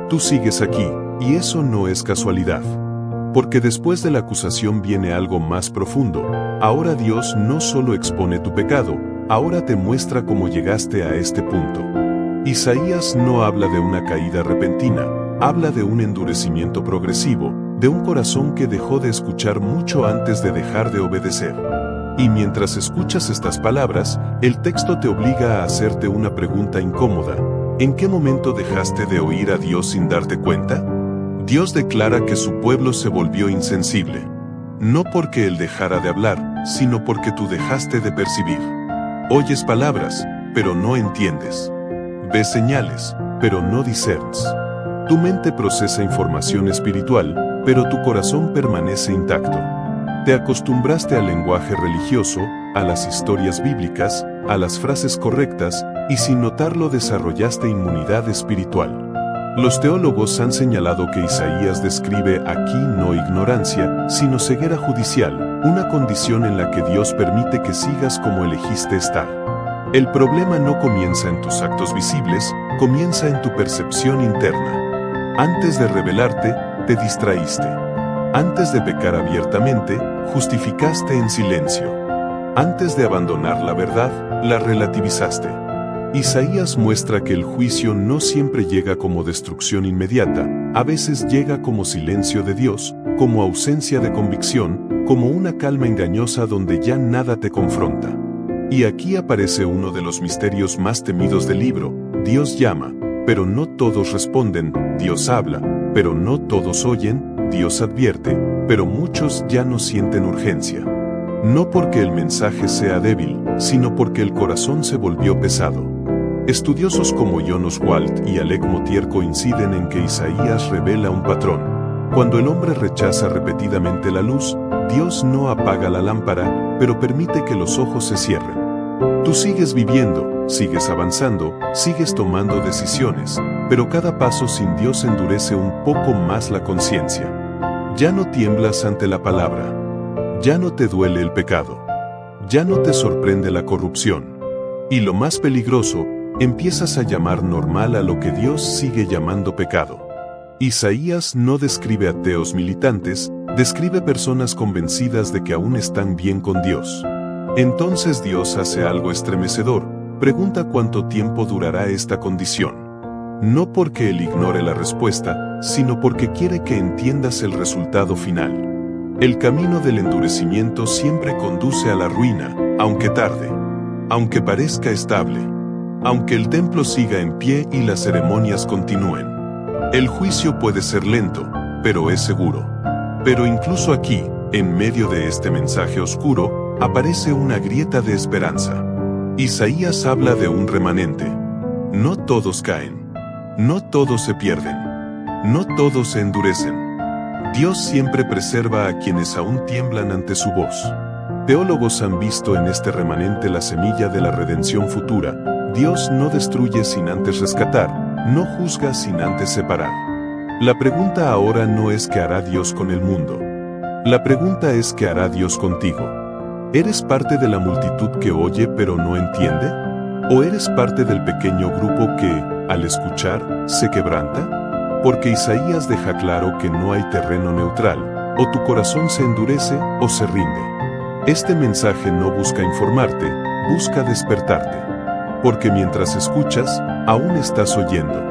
Tú sigues aquí, y eso no es casualidad. Porque después de la acusación viene algo más profundo. Ahora Dios no solo expone tu pecado, ahora te muestra cómo llegaste a este punto. Isaías no habla de una caída repentina, habla de un endurecimiento progresivo, de un corazón que dejó de escuchar mucho antes de dejar de obedecer. Y mientras escuchas estas palabras, el texto te obliga a hacerte una pregunta incómoda. ¿En qué momento dejaste de oír a Dios sin darte cuenta? Dios declara que su pueblo se volvió insensible. No porque Él dejara de hablar, sino porque tú dejaste de percibir. Oyes palabras, pero no entiendes. Ves señales, pero no discernes. Tu mente procesa información espiritual, pero tu corazón permanece intacto. Te acostumbraste al lenguaje religioso, a las historias bíblicas, a las frases correctas, y sin notarlo desarrollaste inmunidad espiritual. Los teólogos han señalado que Isaías describe aquí no ignorancia, sino ceguera judicial, una condición en la que Dios permite que sigas como elegiste estar. El problema no comienza en tus actos visibles, comienza en tu percepción interna. Antes de rebelarte, te distraíste. Antes de pecar abiertamente, justificaste en silencio. Antes de abandonar la verdad, la relativizaste. Isaías muestra que el juicio no siempre llega como destrucción inmediata, a veces llega como silencio de Dios, como ausencia de convicción, como una calma engañosa donde ya nada te confronta. Y aquí aparece uno de los misterios más temidos del libro. Dios llama, pero no todos responden. Dios habla, pero no todos oyen. Dios advierte, pero muchos ya no sienten urgencia. No porque el mensaje sea débil, sino porque el corazón se volvió pesado. Estudiosos como John Oswalt y Alec Motyer coinciden en que Isaías revela un patrón. Cuando el hombre rechaza repetidamente la luz, Dios no apaga la lámpara, pero permite que los ojos se cierren. Tú sigues viviendo, sigues avanzando, sigues tomando decisiones, pero cada paso sin Dios endurece un poco más la conciencia. Ya no tiemblas ante la palabra. Ya no te duele el pecado. Ya no te sorprende la corrupción. Y lo más peligroso, empiezas a llamar normal a lo que Dios sigue llamando pecado. Isaías no describe ateos militantes, describe personas convencidas de que aún están bien con Dios. Entonces Dios hace algo estremecedor, pregunta cuánto tiempo durará esta condición. No porque Él ignore la respuesta, sino porque quiere que entiendas el resultado final. El camino del endurecimiento siempre conduce a la ruina, aunque tarde, aunque parezca estable, aunque el templo siga en pie y las ceremonias continúen. El juicio puede ser lento, pero es seguro. Pero incluso aquí, en medio de este mensaje oscuro, aparece una grieta de esperanza. Isaías habla de un remanente. No todos caen. No todos se pierden. No todos se endurecen. Dios siempre preserva a quienes aún tiemblan ante su voz. Teólogos han visto en este remanente la semilla de la redención futura. Dios no destruye sin antes rescatar, no juzga sin antes separar. La pregunta ahora no es qué hará Dios con el mundo. La pregunta es qué hará Dios contigo. ¿Eres parte de la multitud que oye pero no entiende? ¿O eres parte del pequeño grupo que, al escuchar, se quebranta? Porque Isaías deja claro que no hay terreno neutral, o tu corazón se endurece o se rinde. Este mensaje no busca informarte, busca despertarte. Porque mientras escuchas, aún estás oyendo.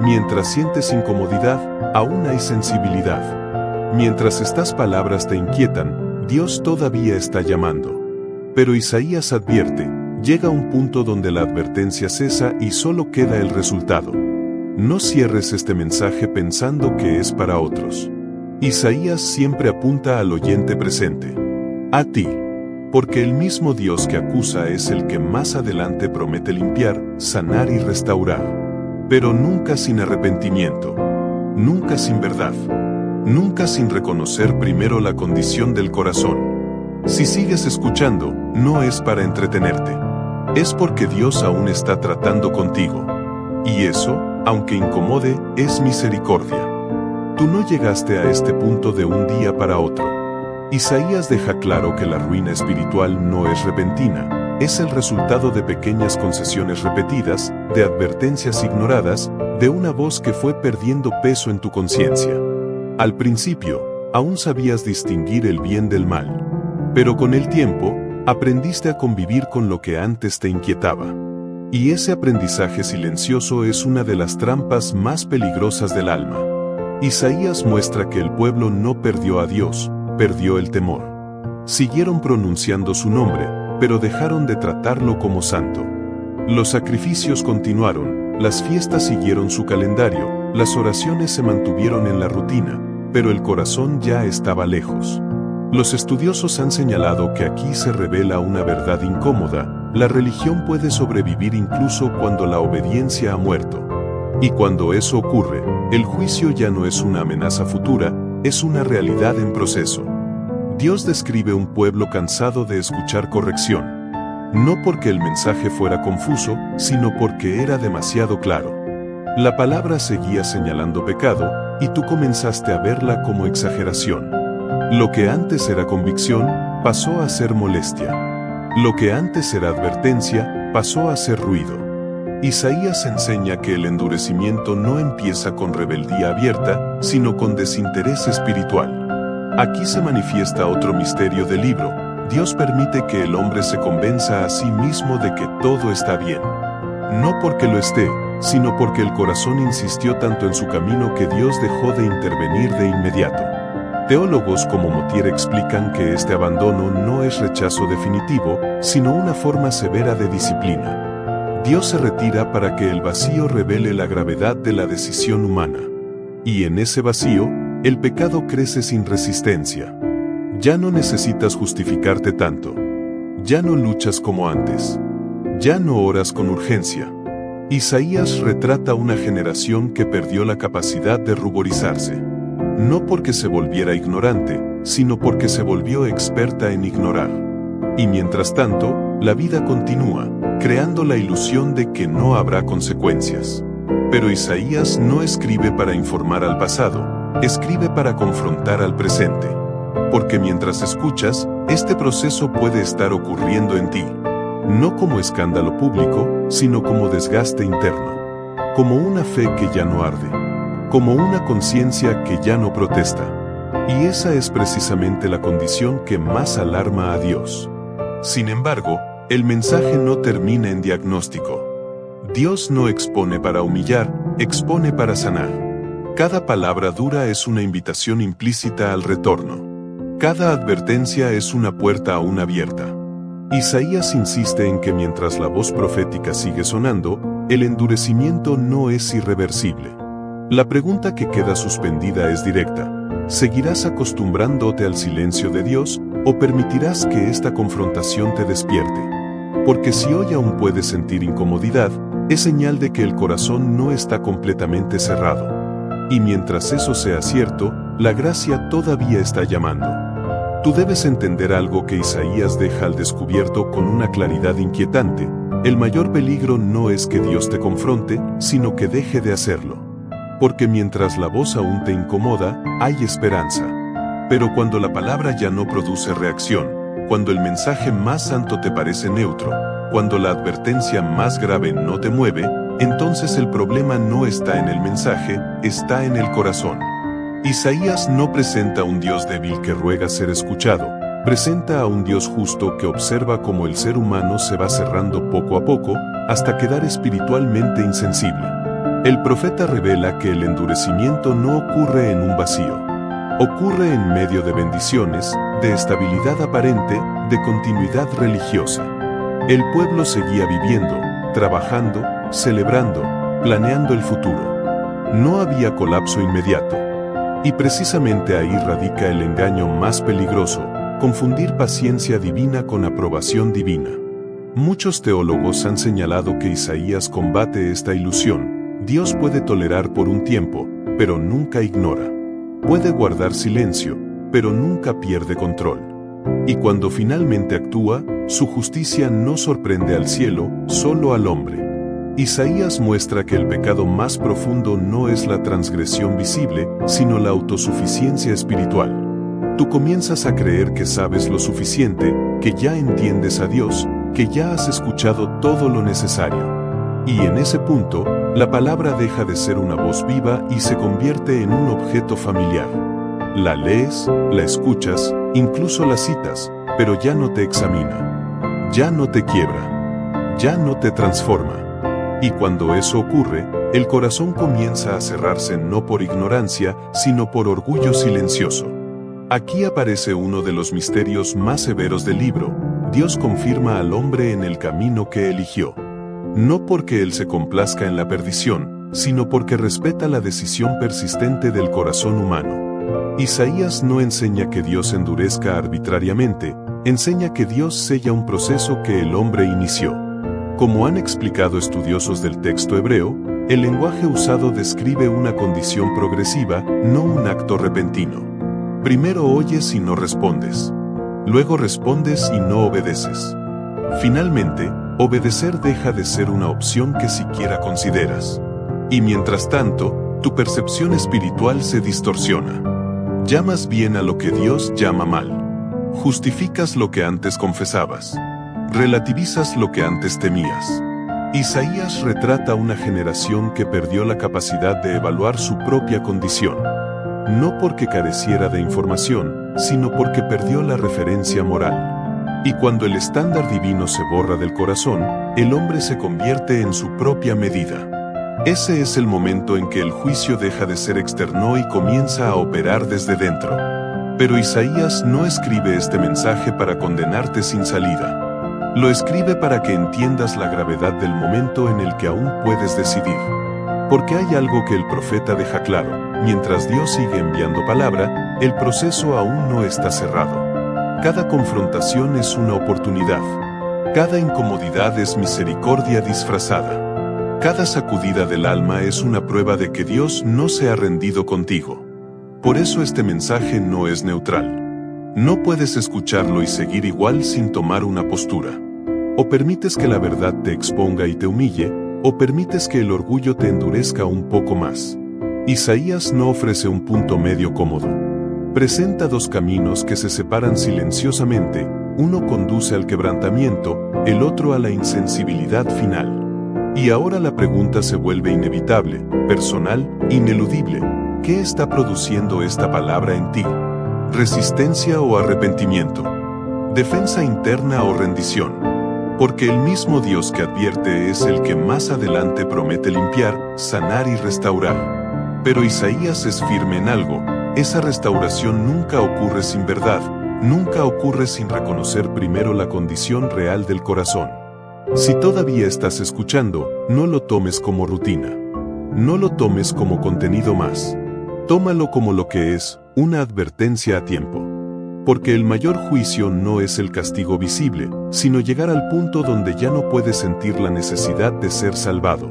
Mientras sientes incomodidad, aún hay sensibilidad. Mientras estas palabras te inquietan, Dios todavía está llamando. Pero Isaías advierte, llega un punto donde la advertencia cesa y solo queda el resultado. No cierres este mensaje pensando que es para otros. Isaías siempre apunta al oyente presente. A ti. Porque el mismo Dios que acusa es el que más adelante promete limpiar, sanar y restaurar. Pero nunca sin arrepentimiento. Nunca sin verdad. Nunca sin reconocer primero la condición del corazón. Si sigues escuchando, no es para entretenerte. Es porque Dios aún está tratando contigo. Y eso, aunque incomode, es misericordia. Tú no llegaste a este punto de un día para otro. Isaías deja claro que la ruina espiritual no es repentina, es el resultado de pequeñas concesiones repetidas, de advertencias ignoradas, de una voz que fue perdiendo peso en tu conciencia. Al principio, aún sabías distinguir el bien del mal. Pero con el tiempo, aprendiste a convivir con lo que antes te inquietaba. Y ese aprendizaje silencioso es una de las trampas más peligrosas del alma. Isaías muestra que el pueblo no perdió a Dios, perdió el temor. Siguieron pronunciando su nombre, pero dejaron de tratarlo como santo. Los sacrificios continuaron, las fiestas siguieron su calendario, las oraciones se mantuvieron en la rutina, pero el corazón ya estaba lejos. Los estudiosos han señalado que aquí se revela una verdad incómoda: la religión puede sobrevivir incluso cuando la obediencia ha muerto. Y cuando eso ocurre, el juicio ya no es una amenaza futura, es una realidad en proceso. Dios describe un pueblo cansado de escuchar corrección. No porque el mensaje fuera confuso, sino porque era demasiado claro. La palabra seguía señalando pecado, y tú comenzaste a verla como exageración. Lo que antes era convicción, pasó a ser molestia. Lo que antes era advertencia, pasó a ser ruido. Isaías enseña que el endurecimiento no empieza con rebeldía abierta, sino con desinterés espiritual. Aquí se manifiesta otro misterio del libro: Dios permite que el hombre se convenza a sí mismo de que todo está bien. No porque lo esté, sino porque el corazón insistió tanto en su camino que Dios dejó de intervenir de inmediato. Teólogos como Motier explican que este abandono no es rechazo definitivo, sino una forma severa de disciplina. Dios se retira para que el vacío revele la gravedad de la decisión humana. Y en ese vacío, el pecado crece sin resistencia. Ya no necesitas justificarte tanto. Ya no luchas como antes. Ya no oras con urgencia. Isaías retrata una generación que perdió la capacidad de ruborizarse. No porque se volviera ignorante, sino porque se volvió experta en ignorar. Y mientras tanto, la vida continúa, creando la ilusión de que no habrá consecuencias. Pero Isaías no escribe para informar al pasado, escribe para confrontar al presente. Porque mientras escuchas, este proceso puede estar ocurriendo en ti. No como escándalo público, sino como desgaste interno. Como una fe que ya no arde. Como una conciencia que ya no protesta. Y esa es precisamente la condición que más alarma a Dios. Sin embargo, el mensaje no termina en diagnóstico. Dios no expone para humillar, expone para sanar. Cada palabra dura es una invitación implícita al retorno. Cada advertencia es una puerta aún abierta. Isaías insiste en que mientras la voz profética sigue sonando, el endurecimiento no es irreversible. La pregunta que queda suspendida es directa: ¿seguirás acostumbrándote al silencio de Dios o permitirás que esta confrontación te despierte? Porque si hoy aún puedes sentir incomodidad, es señal de que el corazón no está completamente cerrado. Y mientras eso sea cierto, la gracia todavía está llamando. Tú debes entender algo que Isaías deja al descubierto con una claridad inquietante: el mayor peligro no es que Dios te confronte, sino que deje de hacerlo. Porque mientras la voz aún te incomoda, hay esperanza. Pero cuando la palabra ya no produce reacción, cuando el mensaje más santo te parece neutro, cuando la advertencia más grave no te mueve, entonces el problema no está en el mensaje, está en el corazón. Isaías no presenta a un Dios débil que ruega ser escuchado, presenta a un Dios justo que observa cómo el ser humano se va cerrando poco a poco, hasta quedar espiritualmente insensible. El profeta revela que el endurecimiento no ocurre en un vacío. Ocurre en medio de bendiciones, de estabilidad aparente, de continuidad religiosa. El pueblo seguía viviendo, trabajando, celebrando, planeando el futuro. No había colapso inmediato. Y precisamente ahí radica el engaño más peligroso: confundir paciencia divina con aprobación divina. Muchos teólogos han señalado que Isaías combate esta ilusión. Dios puede tolerar por un tiempo, pero nunca ignora. Puede guardar silencio, pero nunca pierde control. Y cuando finalmente actúa, su justicia no sorprende al cielo, solo al hombre. Isaías muestra que el pecado más profundo no es la transgresión visible, sino la autosuficiencia espiritual. Tú comienzas a creer que sabes lo suficiente, que ya entiendes a Dios, que ya has escuchado todo lo necesario. Y en ese punto, la palabra deja de ser una voz viva y se convierte en un objeto familiar. La lees, la escuchas, incluso la citas, pero ya no te examina. Ya no te quiebra. Ya no te transforma. Y cuando eso ocurre, el corazón comienza a cerrarse no por ignorancia, sino por orgullo silencioso. Aquí aparece uno de los misterios más severos del libro. Dios confirma al hombre en el camino que eligió. No porque Él se complazca en la perdición, sino porque respeta la decisión persistente del corazón humano. Isaías no enseña que Dios endurezca arbitrariamente, enseña que Dios sella un proceso que el hombre inició. Como han explicado estudiosos del texto hebreo, el lenguaje usado describe una condición progresiva, no un acto repentino. Primero oyes y no respondes. Luego respondes y no obedeces. Finalmente, obedecer deja de ser una opción que siquiera consideras. Y mientras tanto, tu percepción espiritual se distorsiona. Llamas bien a lo que Dios llama mal. Justificas lo que antes confesabas. Relativizas lo que antes temías. Isaías retrata una generación que perdió la capacidad de evaluar su propia condición. No porque careciera de información, sino porque perdió la referencia moral. Y cuando el estándar divino se borra del corazón, el hombre se convierte en su propia medida. Ese es el momento en que el juicio deja de ser externo y comienza a operar desde dentro. Pero Isaías no escribe este mensaje para condenarte sin salida. Lo escribe para que entiendas la gravedad del momento en el que aún puedes decidir. Porque hay algo que el profeta deja claro: mientras Dios sigue enviando palabra, el proceso aún no está cerrado. Cada confrontación es una oportunidad. Cada incomodidad es misericordia disfrazada. Cada sacudida del alma es una prueba de que Dios no se ha rendido contigo. Por eso este mensaje no es neutral. No puedes escucharlo y seguir igual sin tomar una postura. O permites que la verdad te exponga y te humille, o permites que el orgullo te endurezca un poco más. Isaías no ofrece un punto medio cómodo. Presenta dos caminos que se separan silenciosamente, uno conduce al quebrantamiento, el otro a la insensibilidad final. Y ahora la pregunta se vuelve inevitable, personal, ineludible. ¿Qué está produciendo esta palabra en ti? ¿Resistencia o arrepentimiento? ¿Defensa interna o rendición? Porque el mismo Dios que advierte es el que más adelante promete limpiar, sanar y restaurar. Pero Isaías es firme en algo: esa restauración nunca ocurre sin verdad, nunca ocurre sin reconocer primero la condición real del corazón. Si todavía estás escuchando, no lo tomes como rutina. No lo tomes como contenido más. Tómalo como lo que es, una advertencia a tiempo. Porque el mayor juicio no es el castigo visible, sino llegar al punto donde ya no puedes sentir la necesidad de ser salvado.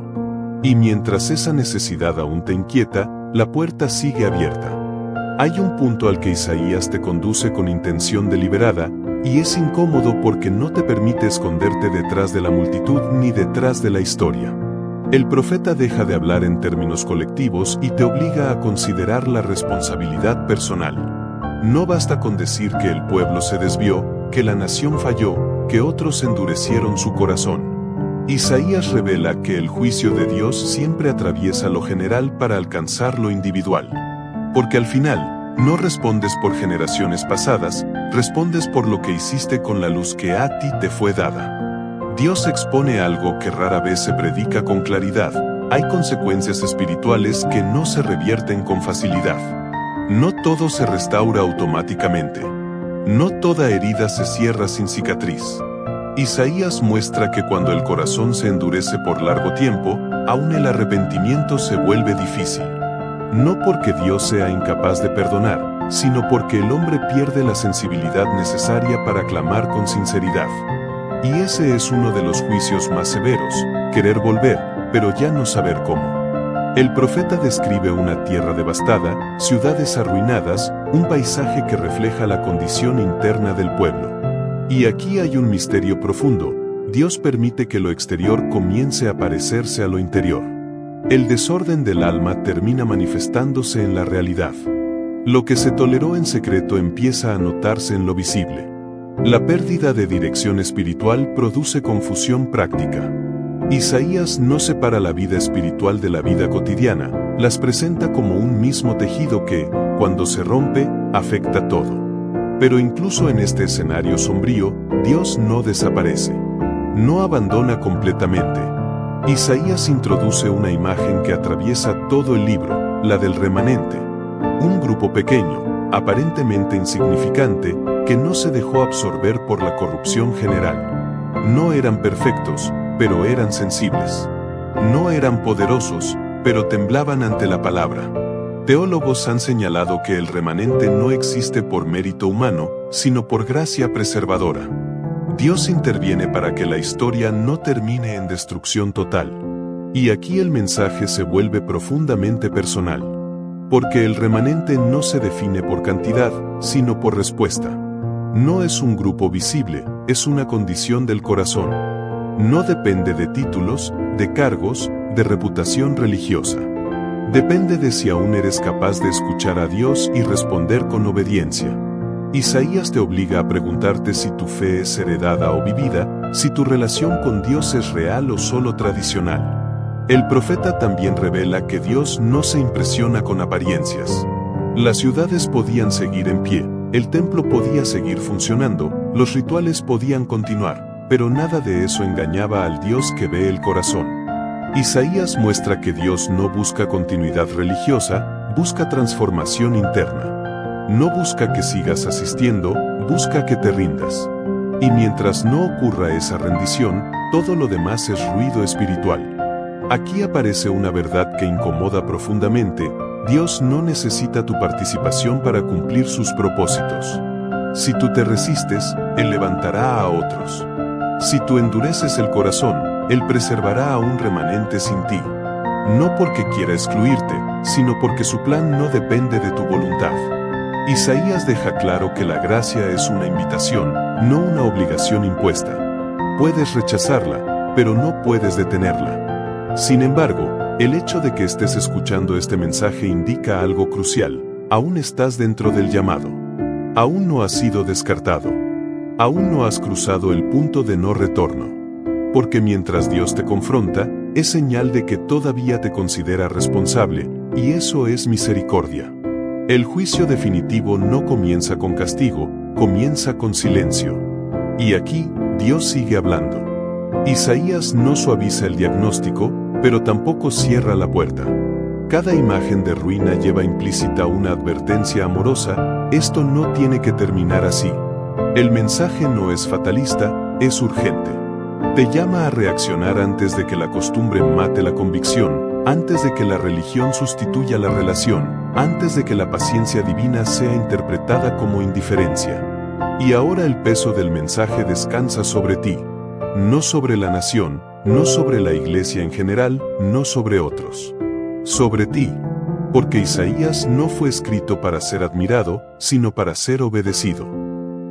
Y mientras esa necesidad aún te inquieta, la puerta sigue abierta. Hay un punto al que Isaías te conduce con intención deliberada, y es incómodo porque no te permite esconderte detrás de la multitud ni detrás de la historia. El profeta deja de hablar en términos colectivos y te obliga a considerar la responsabilidad personal. No basta con decir que el pueblo se desvió, que la nación falló, que otros endurecieron su corazón. Isaías revela que el juicio de Dios siempre atraviesa lo general para alcanzar lo individual. Porque al final, no respondes por generaciones pasadas, respondes por lo que hiciste con la luz que a ti te fue dada. Dios expone algo que rara vez se predica con claridad: hay consecuencias espirituales que no se revierten con facilidad. No todo se restaura automáticamente. No toda herida se cierra sin cicatriz. Isaías muestra que cuando el corazón se endurece por largo tiempo, aún el arrepentimiento se vuelve difícil. No porque Dios sea incapaz de perdonar, sino porque el hombre pierde la sensibilidad necesaria para clamar con sinceridad. Y ese es uno de los juicios más severos: querer volver, pero ya no saber cómo. El profeta describe una tierra devastada, ciudades arruinadas, un paisaje que refleja la condición interna del pueblo. Y aquí hay un misterio profundo: Dios permite que lo exterior comience a parecerse a lo interior. El desorden del alma termina manifestándose en la realidad. Lo que se toleró en secreto empieza a notarse en lo visible. La pérdida de dirección espiritual produce confusión práctica. Isaías no separa la vida espiritual de la vida cotidiana, las presenta como un mismo tejido que, cuando se rompe, afecta todo. Pero incluso en este escenario sombrío, Dios no desaparece. No abandona completamente. Isaías introduce una imagen que atraviesa todo el libro, la del remanente. Un grupo pequeño, aparentemente insignificante, que no se dejó absorber por la corrupción general. No eran perfectos, pero eran sensibles. No eran poderosos, pero temblaban ante la palabra. Teólogos han señalado que el remanente no existe por mérito humano, sino por gracia preservadora. Dios interviene para que la historia no termine en destrucción total. Y aquí el mensaje se vuelve profundamente personal. Porque el remanente no se define por cantidad, sino por respuesta. No es un grupo visible, es una condición del corazón. No depende de títulos, de cargos, de reputación religiosa. Depende de si aún eres capaz de escuchar a Dios y responder con obediencia. Isaías te obliga a preguntarte si tu fe es heredada o vivida, si tu relación con Dios es real o solo tradicional. El profeta también revela que Dios no se impresiona con apariencias. Las ciudades podían seguir en pie, el templo podía seguir funcionando, los rituales podían continuar. Pero nada de eso engañaba al Dios que ve el corazón. Isaías muestra que Dios no busca continuidad religiosa, busca transformación interna. No busca que sigas asistiendo, busca que te rindas. Y mientras no ocurra esa rendición, todo lo demás es ruido espiritual. Aquí aparece una verdad que incomoda profundamente: Dios no necesita tu participación para cumplir sus propósitos. Si tú te resistes, Él levantará a otros. Si tú endureces el corazón, Él preservará a un remanente sin ti. No porque quiera excluirte, sino porque su plan no depende de tu voluntad. Isaías deja claro que la gracia es una invitación, no una obligación impuesta. Puedes rechazarla, pero no puedes detenerla. Sin embargo, el hecho de que estés escuchando este mensaje indica algo crucial: aún estás dentro del llamado. Aún no has sido descartado. Aún no has cruzado el punto de no retorno. Porque mientras Dios te confronta, es señal de que todavía te considera responsable, y eso es misericordia. El juicio definitivo no comienza con castigo, comienza con silencio. Y aquí, Dios sigue hablando. Isaías no suaviza el diagnóstico, pero tampoco cierra la puerta. Cada imagen de ruina lleva implícita una advertencia amorosa: esto no tiene que terminar así. El mensaje no es fatalista, es urgente. Te llama a reaccionar antes de que la costumbre mate la convicción, antes de que la religión sustituya la relación, antes de que la paciencia divina sea interpretada como indiferencia. Y ahora el peso del mensaje descansa sobre ti. No sobre la nación, no sobre la iglesia en general, no sobre otros. Sobre ti. Porque Isaías no fue escrito para ser admirado, sino para ser obedecido.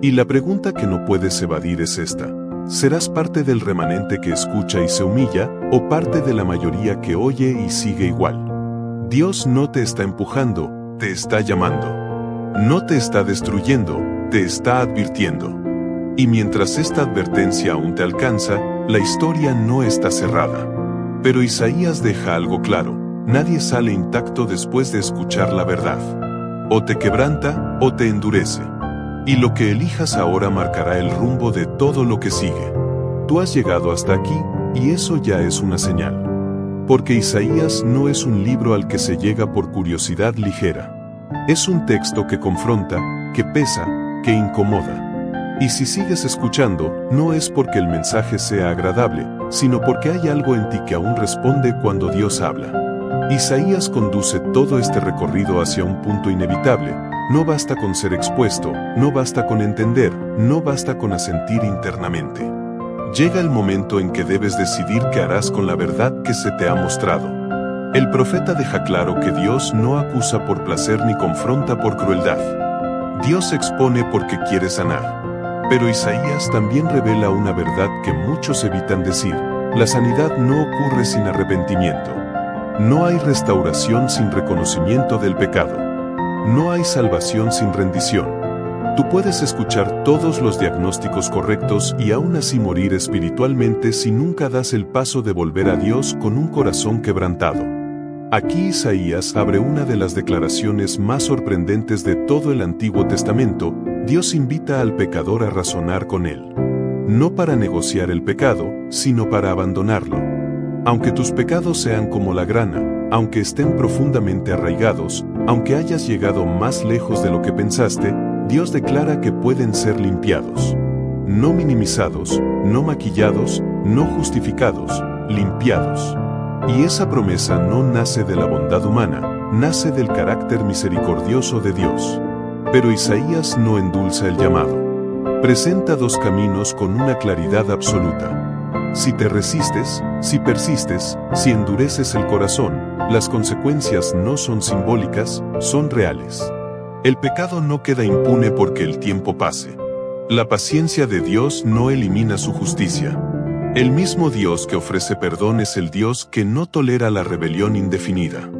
Y la pregunta que no puedes evadir es esta: ¿serás parte del remanente que escucha y se humilla, o parte de la mayoría que oye y sigue igual? Dios no te está empujando, te está llamando. No te está destruyendo, te está advirtiendo. Y mientras esta advertencia aún te alcanza, la historia no está cerrada. Pero Isaías deja algo claro: nadie sale intacto después de escuchar la verdad. O te quebranta, o te endurece. Y lo que elijas ahora marcará el rumbo de todo lo que sigue. Tú has llegado hasta aquí, y eso ya es una señal. Porque Isaías no es un libro al que se llega por curiosidad ligera. Es un texto que confronta, que pesa, que incomoda. Y si sigues escuchando, no es porque el mensaje sea agradable, sino porque hay algo en ti que aún responde cuando Dios habla. Isaías conduce todo este recorrido hacia un punto inevitable. No basta con ser expuesto, no basta con entender, no basta con asentir internamente. Llega el momento en que debes decidir qué harás con la verdad que se te ha mostrado. El profeta deja claro que Dios no acusa por placer ni confronta por crueldad. Dios expone porque quiere sanar. Pero Isaías también revela una verdad que muchos evitan decir: la sanidad no ocurre sin arrepentimiento. No hay restauración sin reconocimiento del pecado. No hay salvación sin rendición. Tú puedes escuchar todos los diagnósticos correctos y aún así morir espiritualmente si nunca das el paso de volver a Dios con un corazón quebrantado. Aquí Isaías abre una de las declaraciones más sorprendentes de todo el Antiguo Testamento. Dios invita al pecador a razonar con él. No para negociar el pecado, sino para abandonarlo. Aunque tus pecados sean como la grana, aunque estén profundamente arraigados, aunque hayas llegado más lejos de lo que pensaste, Dios declara que pueden ser limpiados. No minimizados, no maquillados, no justificados, limpiados. Y esa promesa no nace de la bondad humana, nace del carácter misericordioso de Dios. Pero Isaías no endulza el llamado. Presenta dos caminos con una claridad absoluta. Si te resistes, si persistes, si endureces el corazón, las consecuencias no son simbólicas, son reales. El pecado no queda impune porque el tiempo pase. La paciencia de Dios no elimina su justicia. El mismo Dios que ofrece perdón es el Dios que no tolera la rebelión indefinida.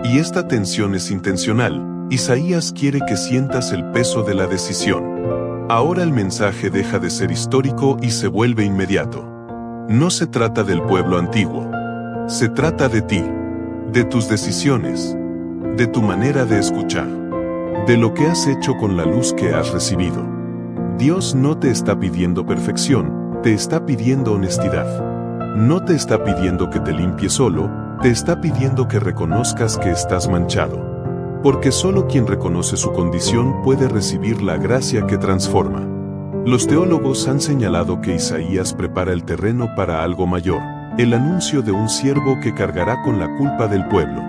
Y esta tensión es intencional. Isaías quiere que sientas el peso de la decisión. Ahora el mensaje deja de ser histórico y se vuelve inmediato. No se trata del pueblo antiguo. Se trata de ti, de tus decisiones, de tu manera de escuchar, de lo que has hecho con la luz que has recibido. Dios no te está pidiendo perfección, te está pidiendo honestidad. No te está pidiendo que te limpies solo, te está pidiendo que reconozcas que estás manchado. Porque solo quien reconoce su condición puede recibir la gracia que transforma. Los teólogos han señalado que Isaías prepara el terreno para algo mayor, el anuncio de un siervo que cargará con la culpa del pueblo.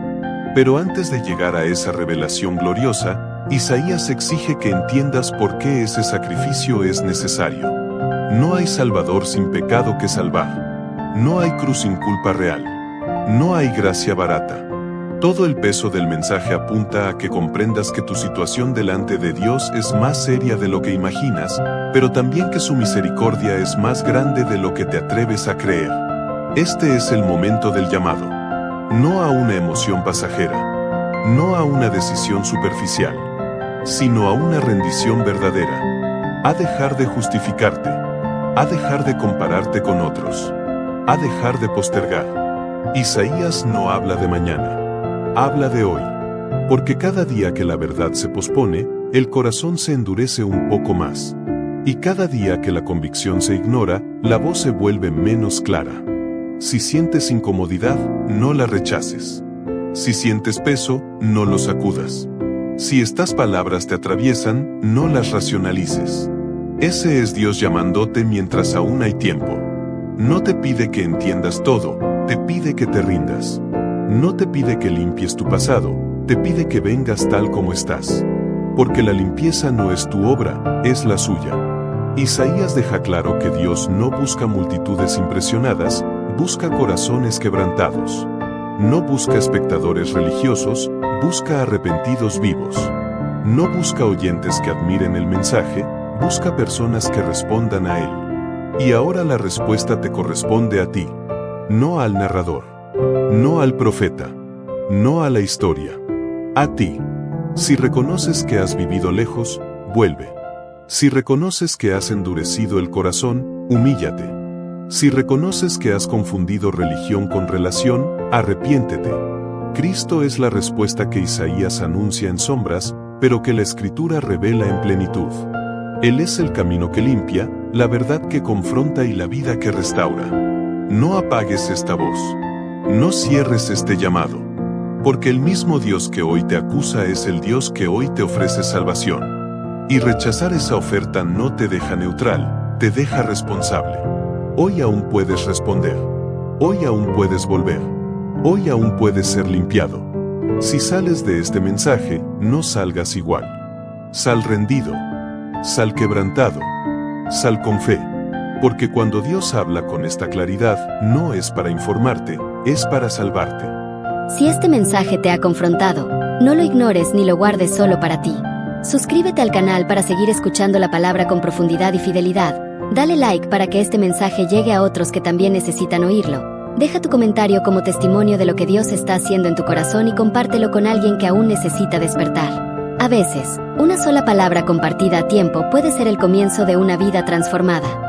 Pero antes de llegar a esa revelación gloriosa, Isaías exige que entiendas por qué ese sacrificio es necesario. No hay salvador sin pecado que salvar. No hay cruz sin culpa real. No hay gracia barata. Todo el peso del mensaje apunta a que comprendas que tu situación delante de Dios es más seria de lo que imaginas, pero también que su misericordia es más grande de lo que te atreves a creer. Este es el momento del llamado. No a una emoción pasajera, no a una decisión superficial, sino a una rendición verdadera. A dejar de justificarte, a dejar de compararte con otros, a dejar de postergar. Isaías no habla de mañana. Habla de hoy, porque cada día que la verdad se pospone, el corazón se endurece un poco más. Y cada día que la convicción se ignora, la voz se vuelve menos clara. Si sientes incomodidad, no la rechaces. Si sientes peso, no lo sacudas. Si estas palabras te atraviesan, no las racionalices. Ese es Dios llamándote mientras aún hay tiempo. No te pide que entiendas todo, te pide que te rindas. No te pide que limpies tu pasado, te pide que vengas tal como estás. Porque la limpieza no es tu obra, es la suya. Isaías deja claro que Dios no busca multitudes impresionadas, busca corazones quebrantados. No busca espectadores religiosos, busca arrepentidos vivos. No busca oyentes que admiren el mensaje, busca personas que respondan a él. Y ahora la respuesta te corresponde a ti, no al narrador. No al profeta, no a la historia, a ti. Si reconoces que has vivido lejos, vuelve. Si reconoces que has endurecido el corazón, humíllate. Si reconoces que has confundido religión con relación, arrepiéntete. Cristo es la respuesta que Isaías anuncia en sombras, pero que la Escritura revela en plenitud. Él es el camino que limpia, la verdad que confronta y la vida que restaura. No apagues esta voz. No cierres este llamado, porque el mismo Dios que hoy te acusa es el Dios que hoy te ofrece salvación. Y rechazar esa oferta no te deja neutral, te deja responsable. Hoy aún puedes responder. Hoy aún puedes volver. Hoy aún puedes ser limpiado. Si sales de este mensaje, no salgas igual. Sal rendido. Sal quebrantado. Sal con fe. Porque cuando Dios habla con esta claridad, no es para informarte, es para salvarte. Si este mensaje te ha confrontado, no lo ignores ni lo guardes solo para ti. Suscríbete al canal para seguir escuchando la palabra con profundidad y fidelidad. Dale like para que este mensaje llegue a otros que también necesitan oírlo. Deja tu comentario como testimonio de lo que Dios está haciendo en tu corazón y compártelo con alguien que aún necesita despertar. A veces, una sola palabra compartida a tiempo puede ser el comienzo de una vida transformada.